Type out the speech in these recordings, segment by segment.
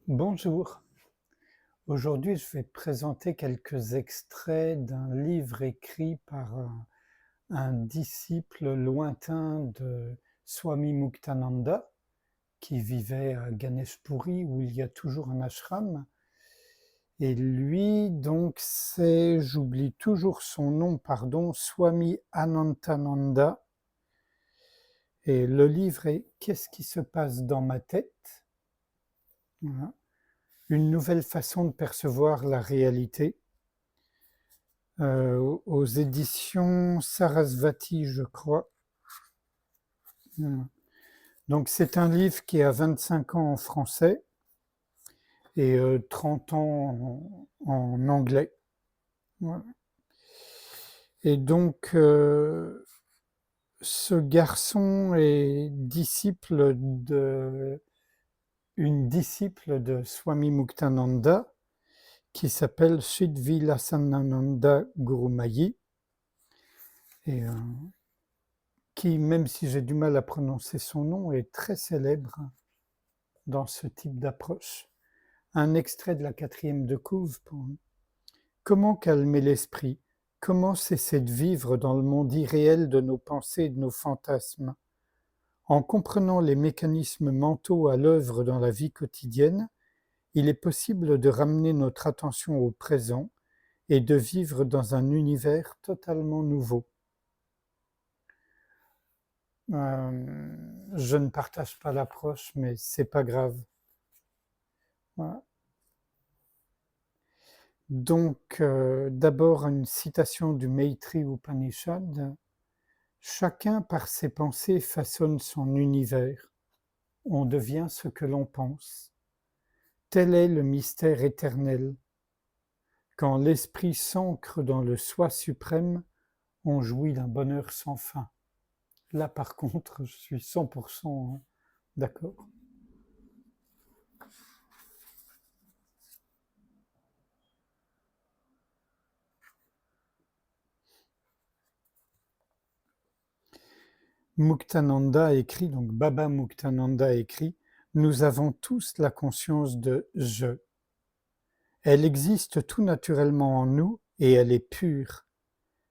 Bonjour, aujourd'hui je vais présenter quelques extraits d'un livre écrit par un disciple lointain de Swami Muktananda qui vivait à Ganeshpuri où il y a toujours un ashram. Et lui, donc, c'est, j'oublie toujours son nom, pardon, Swami Anantananda. Et le livre est Qu'est-ce qui se passe dans ma tête? Voilà. Une nouvelle façon de percevoir la réalité. Aux éditions Sarasvati, je crois. Donc c'est un livre qui a 25 ans en français et 30 ans en anglais. Voilà. Et donc ce garçon est une disciple de Swami Muktananda qui s'appelle Sudvilasananda Gurumayi et qui, même si j'ai du mal à prononcer son nom, est très célèbre dans ce type d'approche. Un extrait de la 4e de couve. Comment calmer l'esprit? Comment cesser de vivre dans le monde irréel de nos pensées et de nos fantasmes? En comprenant les mécanismes mentaux à l'œuvre dans la vie quotidienne, il est possible de ramener notre attention au présent et de vivre dans un univers totalement nouveau. Je ne partage pas l'approche, mais c'est pas grave. Voilà. Donc, d'abord une citation du Maitri Upanishad. Chacun par ses pensées façonne son univers. On devient ce que l'on pense. Tel est le mystère éternel. Quand l'esprit s'ancre dans le soi suprême, on jouit d'un bonheur sans fin. Là, par contre, je suis 100% d'accord. Muktananda écrit, donc Baba Muktananda écrit, nous avons tous la conscience de je. Elle existe tout naturellement en nous et elle est pure.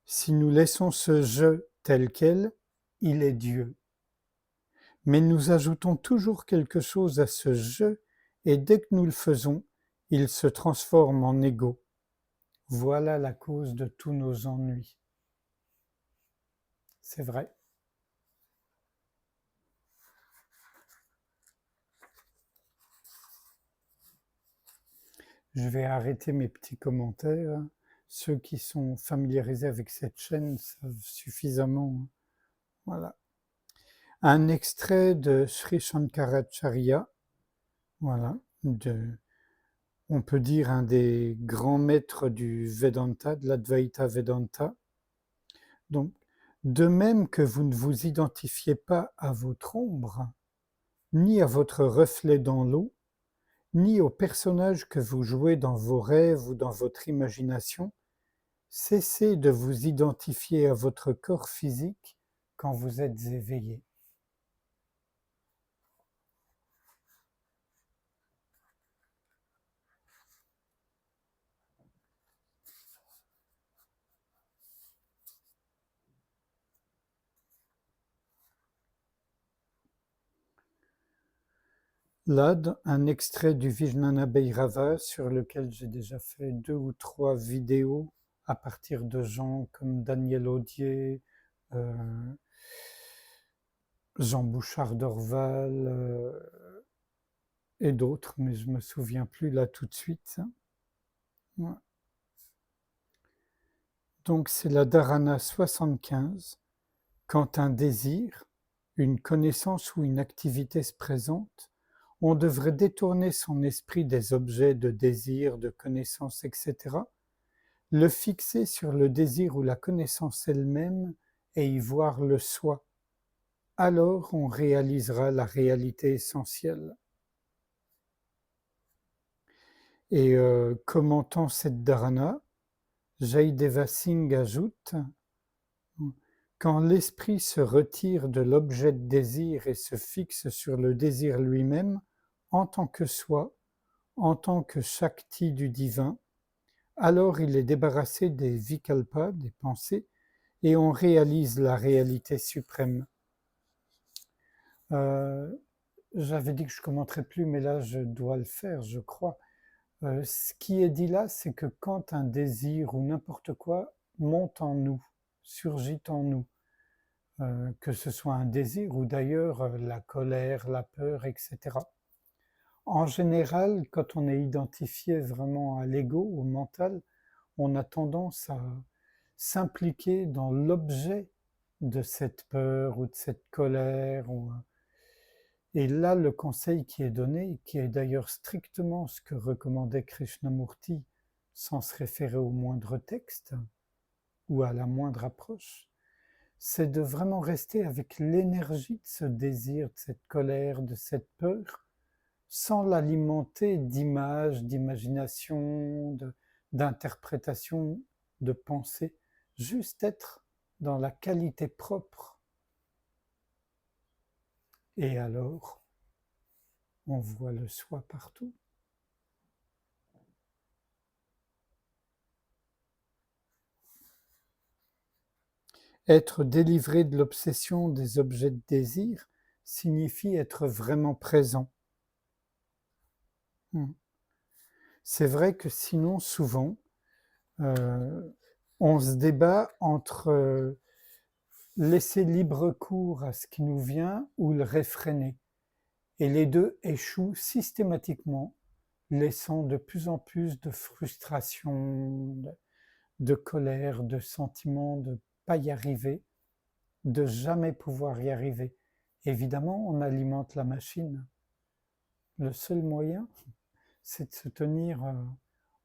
Si nous laissons ce je tel quel, il est Dieu. Mais nous ajoutons toujours quelque chose à ce je et dès que nous le faisons, il se transforme en ego. Voilà la cause de tous nos ennuis. C'est vrai. Je vais arrêter mes petits commentaires. Ceux qui sont familiarisés avec cette chaîne savent suffisamment. Voilà. Un extrait de Sri Shankaracharya, voilà, on peut dire un des grands maîtres du Vedanta, de l'Advaita Vedanta. Donc, de même que vous ne vous identifiez pas à votre ombre, ni à votre reflet dans l'eau, ni au personnage que vous jouez dans vos rêves ou dans votre imagination, cessez de vous identifier à votre corps physique quand vous êtes éveillé. Là, un extrait du Vijnana Bhairava sur lequel j'ai déjà fait 2 ou 3 vidéos à partir de gens comme Daniel Audier, Jean Bouchard d'Orval et d'autres, mais je me souviens plus là tout de suite. Ouais. Donc c'est la dharana 75. Quand un désir, une connaissance ou une activité se présente, on devrait détourner son esprit des objets de désir, de connaissance, etc., le fixer sur le désir ou la connaissance elle-même et y voir le soi. Alors on réalisera la réalité essentielle. Et commentant cette dharana, Jaideva Singh ajoute: quand l'esprit se retire de l'objet de désir et se fixe sur le désir lui-même, en tant que soi, en tant que Shakti du divin, alors il est débarrassé des vikalpas, des pensées, et on réalise la réalité suprême. J'avais dit que je ne commenterais plus, mais là je dois le faire, je crois. Ce qui est dit là, c'est que quand un désir ou n'importe quoi monte en nous, surgit en nous, que ce soit un désir ou d'ailleurs la colère, la peur, etc. En général, quand on est identifié vraiment à l'ego, au mental, on a tendance à s'impliquer dans l'objet de cette peur ou de cette colère. Et là, le conseil qui est donné, qui est d'ailleurs strictement ce que recommandait Krishnamurti, sans se référer au moindre texte ou à la moindre approche, c'est de vraiment rester avec l'énergie de ce désir, de cette colère, de cette peur, sans l'alimenter d'images, d'imagination, d'interprétation, de pensée, juste être dans la qualité propre. Et alors, on voit le soi partout. Être délivré de l'obsession des objets de désir signifie être vraiment présent. C'est vrai que sinon, souvent, on se débat entre laisser libre cours à ce qui nous vient ou le réfréner. Et les deux échouent systématiquement, laissant de plus en plus de frustration, de colère, de sentiment de ne pas y arriver, de jamais pouvoir y arriver. Évidemment, on alimente la machine. Le seul moyen, c'est de se tenir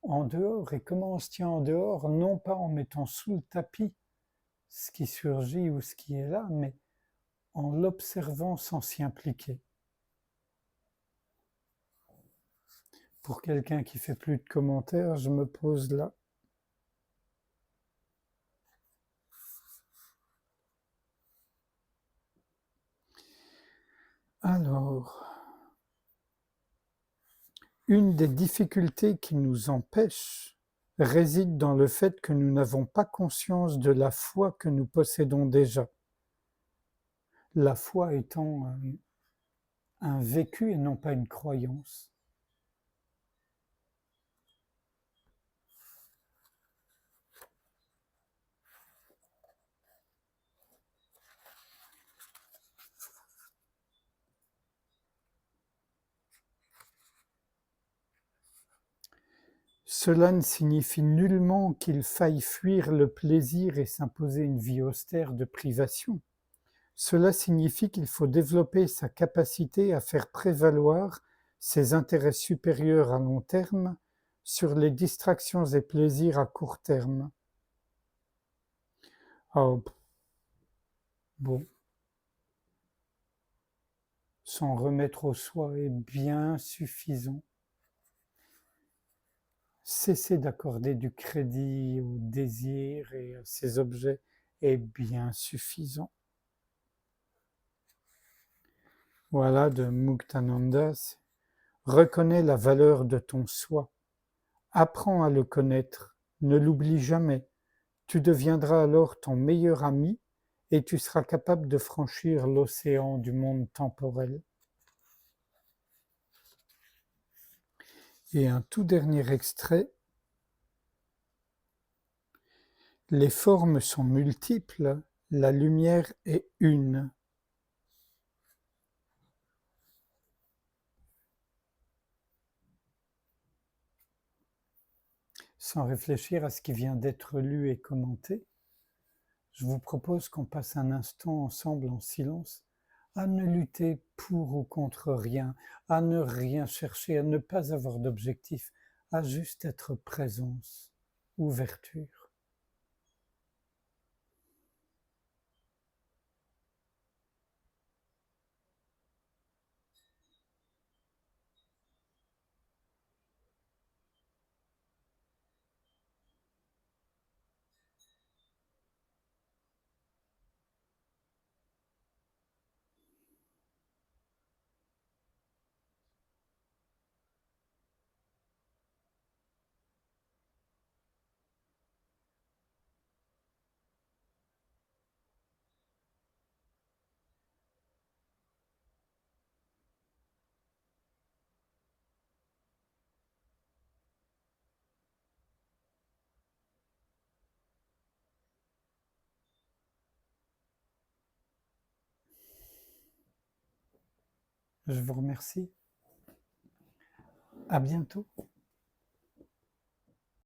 en dehors. Et comment on se tient en dehors? Non pas en mettant sous le tapis ce qui surgit ou ce qui est là, mais en l'observant sans s'y impliquer. Pour quelqu'un qui fait plus de commentaires, je me pose là. Alors, une des difficultés qui nous empêche réside dans le fait que nous n'avons pas conscience de la foi que nous possédons déjà. La foi étant un vécu et non pas une croyance. Cela ne signifie nullement qu'il faille fuir le plaisir et s'imposer une vie austère de privation. Cela signifie qu'il faut développer sa capacité à faire prévaloir ses intérêts supérieurs à long terme sur les distractions et plaisirs à court terme. Oh, bon, s'en remettre au soi est bien suffisant. Cesser d'accorder du crédit au désir et à ces objets est bien suffisant. Voilà de Muktananda. Reconnais la valeur de ton soi. Apprends à le connaître. Ne l'oublie jamais. Tu deviendras alors ton meilleur ami et tu seras capable de franchir l'océan du monde temporel. Et un tout dernier extrait. Les formes sont multiples, la lumière est une. Sans réfléchir à ce qui vient d'être lu et commenté, je vous propose qu'on passe un instant ensemble en silence à ne lutter pour ou contre rien, à ne rien chercher, à ne pas avoir d'objectif, à juste être présence, ouverture. Je vous remercie. À bientôt.